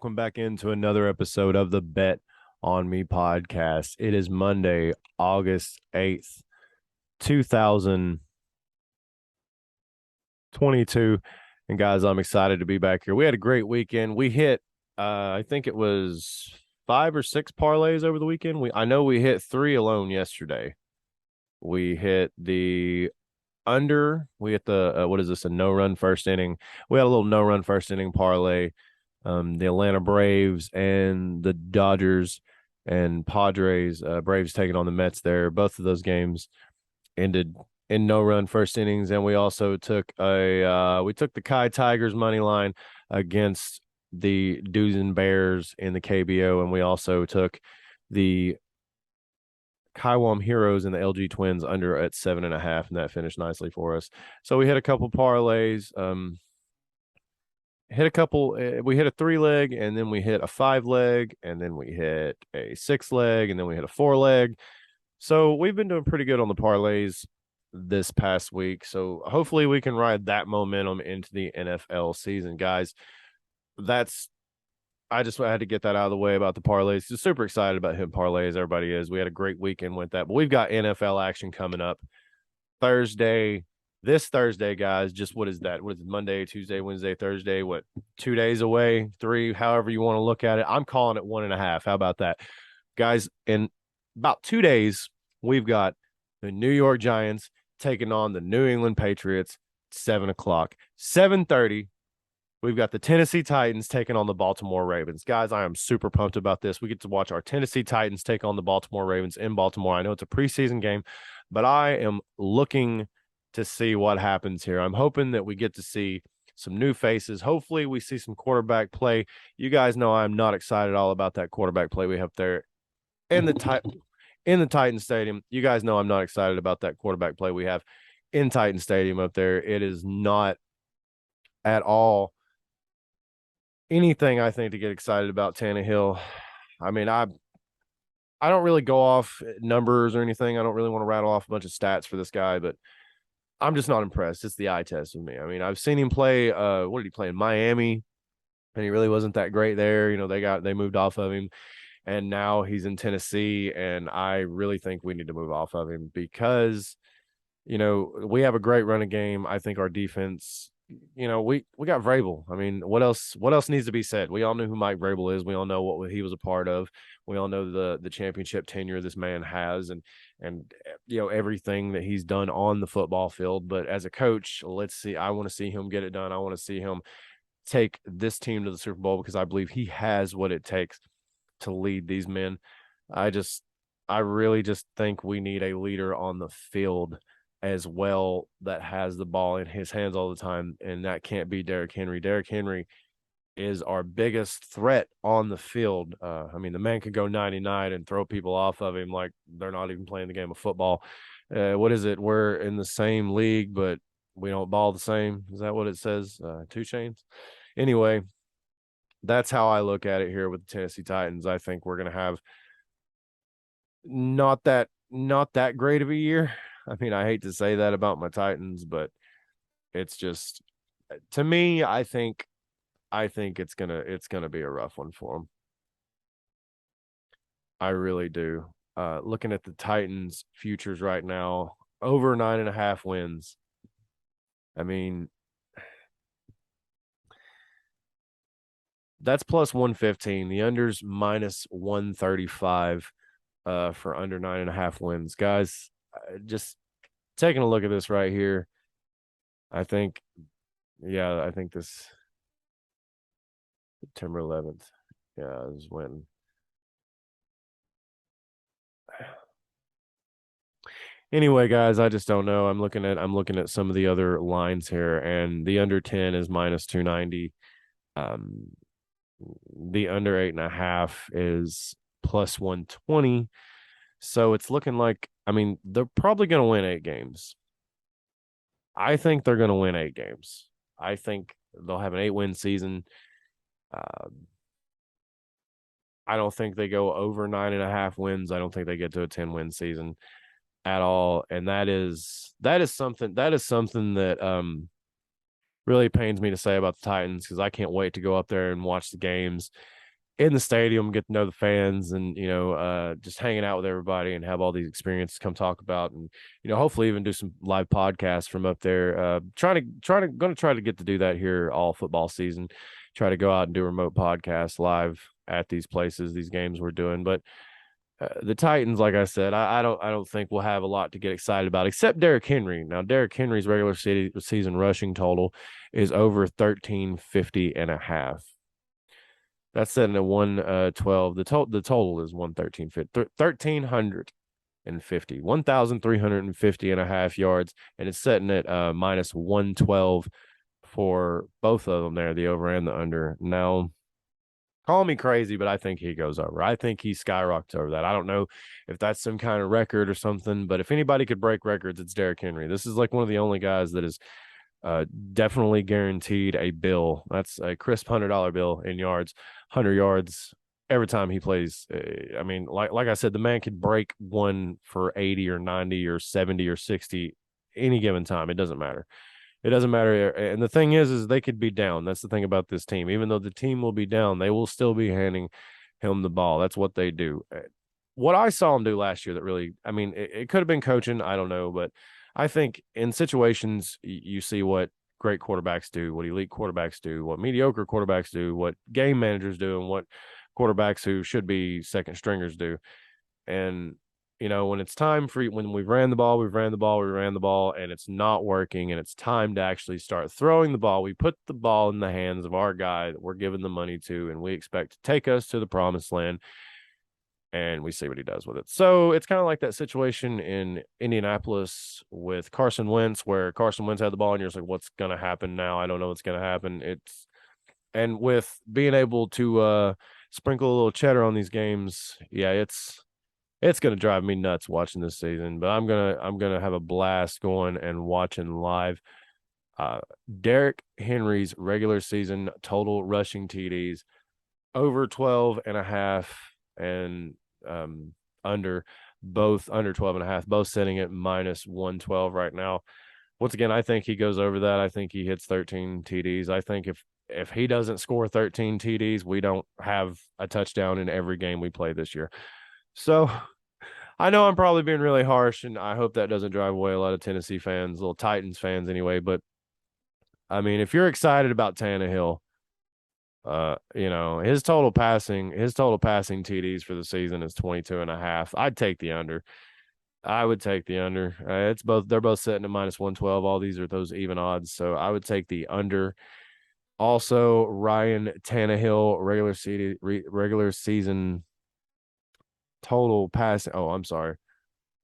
welcome back into another episode of the Bet on Me podcast. It is Monday, August 8th, 2022. And guys, I'm excited to be back here. We had a great weekend. We hit I think it was 5 or 6 parlays over the weekend. I know we hit 3 alone yesterday. We hit the under. We hit the what is this? A no run first inning. We had a little no run first inning parlay. The Atlanta Braves and the Dodgers and Padres. Braves taking on the Mets there. Both of those games ended in no run first innings, and we also took the Kai Tigers money line against the Duzen Bears in the KBO, and we also took the Kaiwam Heroes and the LG Twins under at 7.5, and that finished nicely for us. So we hit a couple parlays. We hit a 3-leg, and then we hit a 5-leg, and then we hit a 6-leg, and then we hit a 4-leg. So we've been doing pretty good on the parlays this past week. So hopefully we can ride that momentum into the NFL season, guys. I just had to get that out of the way about the parlays. Just super excited about hitting parlays. Everybody is. We had a great weekend with that, but we've got NFL action coming up this Thursday, guys. Just what is that? What is it? Monday, Tuesday, Wednesday, Thursday? What, 2 days away? 3, however you want to look at it. I'm calling it 1.5. How about that, guys? In about 2 days, we've got the New York Giants taking on the New England Patriots. 7:00, 7:30. We've got the Tennessee Titans taking on the Baltimore Ravens. Guys, I am super pumped about this. We get to watch our Tennessee Titans take on the Baltimore Ravens in Baltimore. I know it's a preseason game, but I am looking to see what happens here. I'm hoping that we get to see some new faces. Hopefully we see some quarterback play. You guys know I'm not excited all about that quarterback play we have there in the Titan Stadium. You guys know I'm not excited about that quarterback play we have in Titan Stadium up there. It is not at all anything I think to get excited about Tannehill. I mean, I don't really go off numbers or anything. I don't really want to rattle off a bunch of stats for this guy, but I'm just not impressed. It's the eye test with me. I mean, I've seen him play. What did he play in Miami? And he really wasn't that great there. You know, they moved off of him, and now he's in Tennessee. And I really think we need to move off of him because, you know, we have a great running game. I think our defense, you know, we got Vrabel. I mean, what else needs to be said? We all know who Mike Vrabel is. We all know what he was a part of. We all know the championship tenure this man has, and you know, everything that he's done on the football field. But as a coach, let's see. I want to see him get it done. I want to see him take this team to the Super Bowl because I believe he has what it takes to lead these men. I really just think we need a leader on the field as well that has the ball in his hands all the time, and that can't be Derrick Henry. Derrick Henry is our biggest threat on the field. I mean, the man could go 99 and throw people off of him like they're not even playing the game of football. What is it? We're in the same league, but we don't ball the same. Is that what it says? 2 Chainz. Anyway, that's how I look at it here with the Tennessee Titans. I think we're going to have not that great of a year. I mean, I hate to say that about my Titans, but it's just, to me, I think it's gonna be a rough one for them. I really do. Looking at the Titans futures right now, over 9.5 wins. I mean, that's plus 115. The under's minus 135 for under 9.5 wins. Guys, just taking a look at this right here. I think this September 11th. Yeah, is when. Anyway, guys, I just don't know. I'm looking at some of the other lines here, and the under 10 is minus 290. The under 8.5 is plus 120. So it's looking like, I mean, they're probably going to win 8 games. I think they're going to win 8 games. I think they'll have an 8-win season. I don't think they go over 9.5 wins. I don't think they get to a 10-win season at all. And that is something that really pains me to say about the Titans because I can't wait to go up there and watch the games in the stadium, get to know the fans, and just hanging out with everybody and have all these experiences come talk about, and hopefully even do some live podcasts from up there. Going to try to get to do that here all football season. Try to go out and do remote podcasts live at these places, these games we're doing, but. The Titans, like I said, I don't think we'll have a lot to get excited about, except Derrick Henry. Now, Derrick Henry's regular season rushing total is over 1350 and a half. That's setting at 112. The total is 1,350, 1,350 and a half yards, and it's setting at minus 112 for both of them there, the over and the under. Now, call me crazy, but I think he goes over. I think he skyrockets over that. I don't know if that's some kind of record or something, but if anybody could break records, it's Derrick Henry. This is like one of the only guys that is definitely guaranteed a bill. That's a crisp $100 bill in yards, 100 yards every time he plays. I mean, like I said, the man could break one for 80 or 90 or 70 or 60 any given time. It doesn't matter. It doesn't matter. And the thing is they could be down. That's the thing about this team. Even though the team will be down, they will still be handing him the ball. That's what they do. What I saw him do last year that really, I mean, it could have been coaching. I don't know. But I think in situations, you see what great quarterbacks do, what elite quarterbacks do, what mediocre quarterbacks do, what game managers do, and what quarterbacks who should be second stringers do. And when it's time for when we ran the ball, and it's not working, and it's time to actually start throwing the ball, we put the ball in the hands of our guy that we're giving the money to, and we expect to take us to the promised land, and we see what he does with it. So it's kind of like that situation in Indianapolis with Carson Wentz, where Carson Wentz had the ball, and you're just like, what's going to happen now? I don't know what's going to happen. And with being able to sprinkle a little cheddar on these games, yeah, it's going to drive me nuts watching this season, but I'm going to have a blast going and watching live. Derrick Henry's regular season total rushing TDs over 12 and a half and under 12 and a half, both sitting at minus 112 right now. Once again, I think he goes over that. I think he hits 13 TDs. I think if he doesn't score 13 TDs, we don't have a touchdown in every game we play this year. So I know I'm probably being really harsh, and I hope that doesn't drive away a lot of Tennessee fans, little Titans fans anyway. But I mean, if you're excited about Tannehill, his total passing TDs for the season is 22 and a half. I'd take the under. I would take the under. They're both sitting at minus 112. All these are those even odds. So I would take the under. Also, Ryan Tannehill, regular season total passing. Oh, I'm sorry.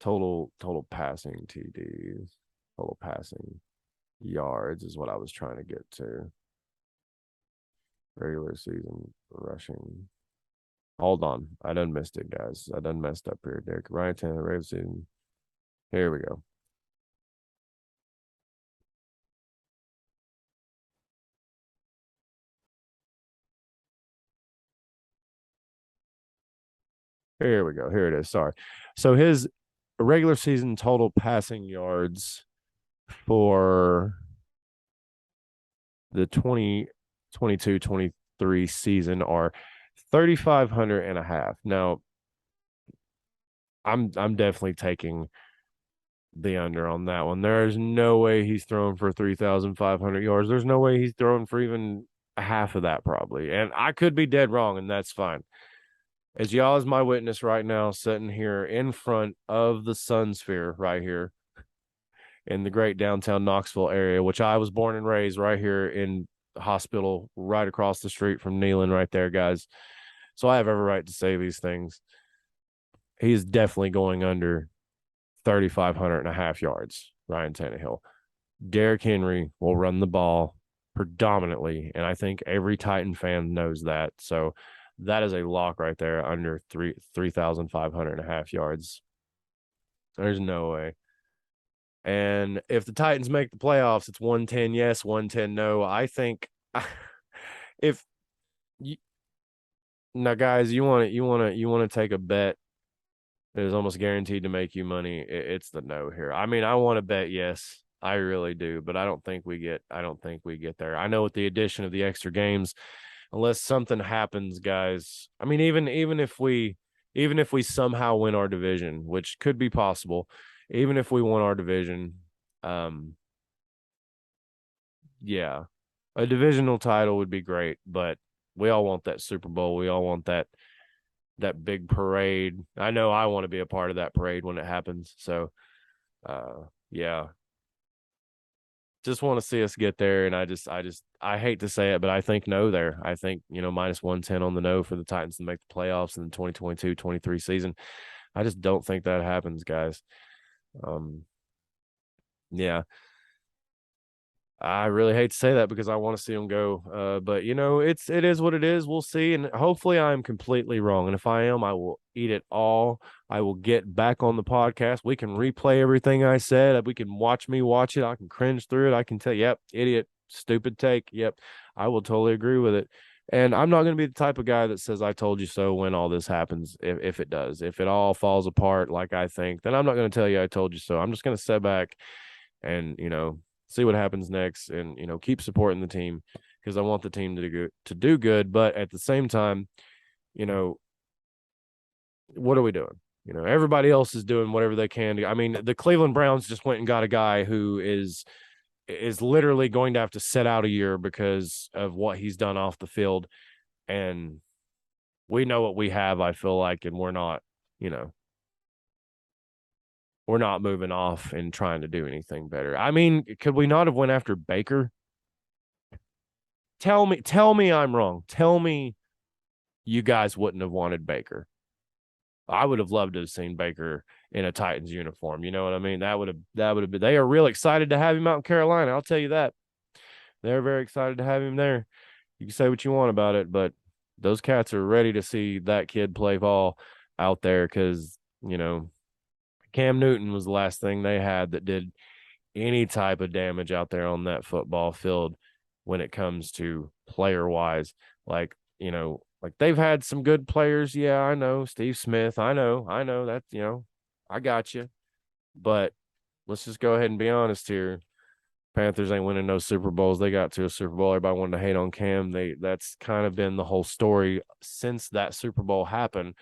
Total passing TDs. Total passing yards is what I was trying to get to. Regular season rushing. Hold on. I done missed it, guys. I done messed up here, Derek. Ryan Tannehill, regular season. Here we go. Here we go. Here it is. Sorry. So his regular season total passing yards for the 2022-23 season are 3,500 and a half. Now, I'm definitely taking the under on that one. There's no way he's throwing for 3,500 yards. There's no way he's throwing for even half of that, probably. And I could be dead wrong, and that's fine. As y'all is my witness right now, sitting here in front of the Sun Sphere right here in the great downtown Knoxville area, which I was born and raised right here in the hospital right across the street from Neyland right there, guys. So I have every right to say these things. He is definitely going under 3,500 and a half yards, Ryan Tannehill. Derrick Henry will run the ball predominantly, and I think every Titan fan knows that. So that is a lock right there under 3,500 and a half yards. There's no way. And if the Titans make the playoffs, it's 110 yes, 110 no. I think if you, now guys, you want to take a bet that is almost guaranteed to make you money, it's the no here. I mean, I want to bet yes. I really do, but I don't think we get there. I know with the addition of the extra games, unless something happens, guys. I mean, even if we somehow win our division, which could be possible, even if we won our division, um, yeah, a divisional title would be great, but we all want that Super Bowl. We all want that big parade. I know I want to be a part of that parade when it happens. So, yeah, just want to see us get there. And I hate to say it, but I think no there. I think, minus 110 on the no for the Titans to make the playoffs in the 2022-23 season. I just don't think that happens, guys. Um, yeah, I really hate to say that because I want to see them go. But it is what it is. We'll see, and hopefully, I'm completely wrong. And if I am, I will eat it all. I will get back on the podcast. We can replay everything I said. We can watch me watch it. I can cringe through it. I can tell, yep, idiot, stupid take. Yep, I will totally agree with it. And I'm not going to be the type of guy that says I told you so when all this happens. If it does, if it all falls apart like I think, then I'm not going to tell you I told you so. I'm just going to sit back and see what happens next, and keep supporting the team because I want the team to do good. But at the same time, you know, what are we doing? Everybody else is doing whatever they can. I mean, the Cleveland Browns just went and got a guy who is literally going to have to sit out a year because of what he's done off the field, and we know what we have. I feel like, and you know, we're not moving off and trying to do anything better. I mean, could we not have went after Baker? Tell me I'm wrong. Tell me you guys wouldn't have wanted Baker. I would have loved to have seen Baker in a Titans uniform. You know what I mean? That would have been. They are real excited to have him out in Carolina. I'll tell you that. They're very excited to have him there. You can say what you want about it, but those cats are ready to see that kid play ball out there because Cam Newton was the last thing they had that did any type of damage out there on that football field when it comes to player wise. Like they've had some good players. Yeah, I know. Steve Smith. I know that, I got you. But let's just go ahead and be honest here. Panthers ain't winning no Super Bowls. They got to a Super Bowl. Everybody wanted to hate on Cam. That's kind of been the whole story since that Super Bowl happened.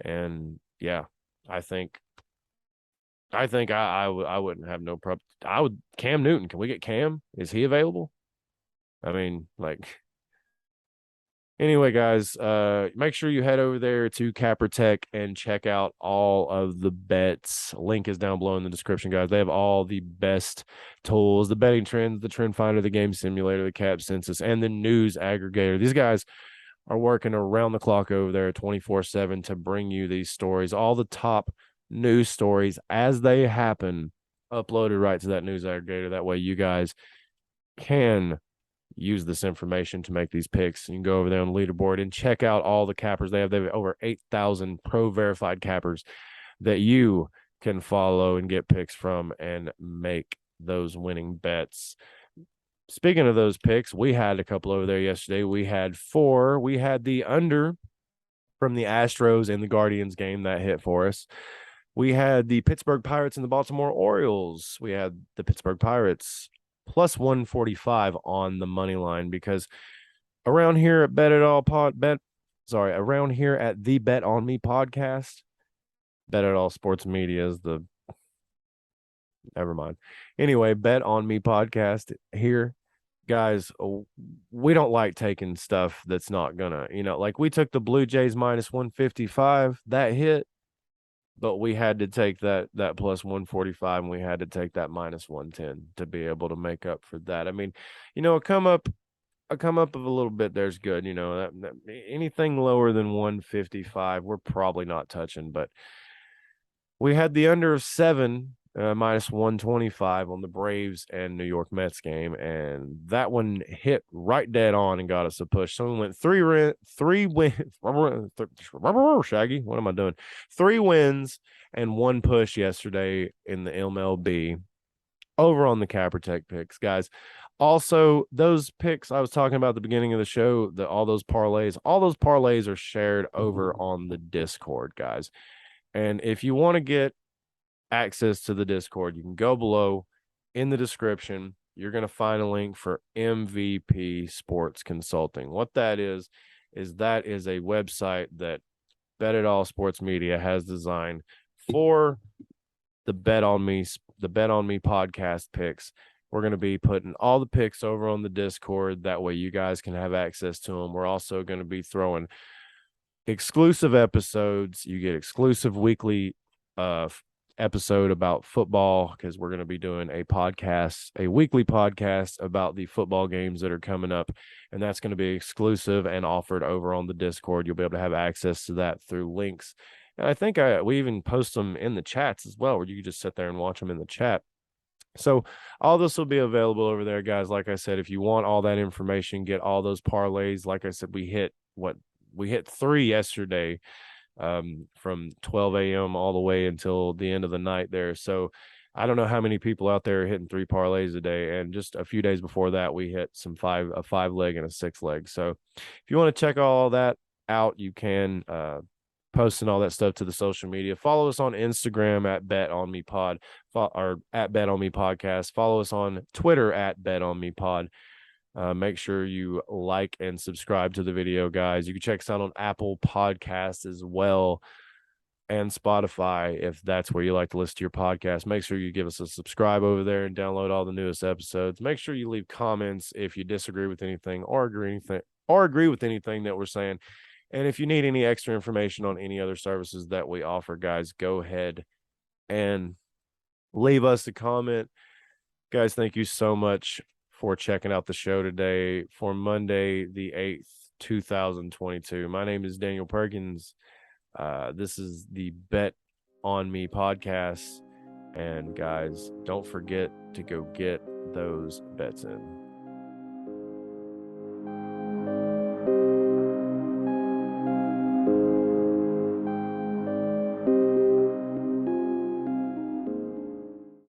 And yeah, I think I wouldn't have no problem. I would Cam Newton. Can we get Cam? Is he available? I mean, like anyway, guys, make sure you head over there to cappertek and check out all of the bets. Link is down below in the description, guys. They have all the best tools, the betting trends, the trend finder, the game simulator, the cap census, and the news aggregator. These guys are working around the clock over there 24/7 to bring you these stories, all the top news stories as they happen, uploaded right to that news aggregator. That way you guys can use this information to make these picks. You can go over there on the leaderboard and check out all the cappers. They have over 8,000 pro verified cappers that you can follow and get picks from and make those winning bets. Speaking of those picks, we had a couple over there yesterday. We had four. We had the under from the Astros and the Guardians game that hit for us. We had the Pittsburgh Pirates and the Baltimore Orioles. We had the Pittsburgh Pirates plus 145 on the money line because around here at around here at the Bet On Me podcast, Bet It All Sports Media is the never mind. Anyway, Bet On Me podcast here. Guys, we don't like taking stuff that's not gonna, like we took the Blue Jays minus 155, that hit, but we had to take that plus 145 and we had to take that minus 110 to be able to make up for that. I mean, a come up of a little bit there's good, that anything lower than 155 we're probably not touching, but we had the under of 7 minus 125 on the Braves and New York Mets game, and that one hit right dead on and got us a push. So we went three wins. Shaggy, what am I doing? 3 wins and 1 push yesterday in the MLB over on the cappertek picks, guys. Also, those picks I was talking about at the beginning of the show, all those parlays are shared over on the Discord, guys. And if you want to get access to the Discord, you can go below in the description, you're going to find a link for MVP Sports Consulting. What that is that is a website that Bet It All Sports Media has designed for the Bet on Me podcast picks. We're going to be putting all the picks over on the Discord. That way you guys can have access to them. We're also going to be throwing exclusive episodes. You get exclusive weekly episode about football, because we're going to be doing a weekly podcast about the football games that are coming up, and that's going to be exclusive and offered over on the Discord. You'll be able to have access to that through links, and I think we even post them in the chats as well, where you can just sit there and watch them in the chat. So all this will be available over there, guys. Like I said, if you want all that information, get all those parlays. Like I said, we hit 3 yesterday, from 12 a.m. all the way until the end of the night there. So I don't know how many people out there are hitting 3 parlays a day. And just a few days before that, we hit a 5-leg and a 6-leg. So if you want to check all that out, you can, posting all that stuff to the social media. Follow us on Instagram at BetOnMePod, or at BetOnMePodcast. Follow us on Twitter at BetOnMePod. Make sure you like and subscribe to the video, guys. You can check us out on Apple Podcasts as well, and Spotify, if that's where you like to listen to your podcast. Make sure you give us a subscribe over there and download all the newest episodes. Make sure you leave comments if you disagree with anything or agree with anything that we're saying. And if you need any extra information on any other services that we offer, guys, go ahead and leave us a comment. Guys, thank you so much for checking out the show today for Monday, the 8th, 2022. My name is Daniel Perkins. This is the Bet on Me podcast. And guys, don't forget to go get those bets in.